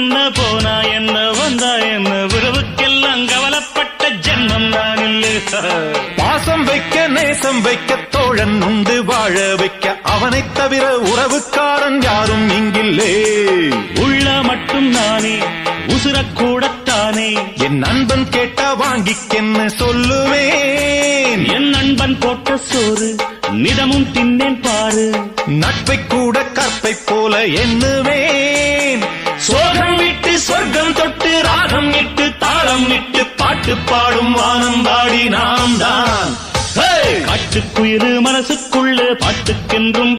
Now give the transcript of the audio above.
என்ன போனா என்ன வந்தா என்ன உறவுக்கெல்லாம் கவலைப்பட்ட ஜென்மம் நான் இல்லை. பாசம் வைக்க நேசம் வைக்க தோழன் உண்டு வாழ வைக்க அவனைத் தவிர உறவுக்காரன் யாரும் இங்கில்லே. உள்ள மட்டும் நானே உசுரக்கூடத்தானே என் நண்பன் கேட்டா வாங்கிக்கென்னு சொல்லுவேன். என் நண்பன் போட்ட சோறு நிதமும் தின்னேன் பாரு. நட்பை கூட கற்பை போல எண்ணுவேன். சோகம் விட்டு சொர்க்கம் தொட்டு ராகம் இட்டு தாளம் இட்டு பாட்டு பாடும் வானம் பாடி நாம் தான். காட்டுக்குயிரு மனசுக்குள்ள பாட்டுக்கென்றும்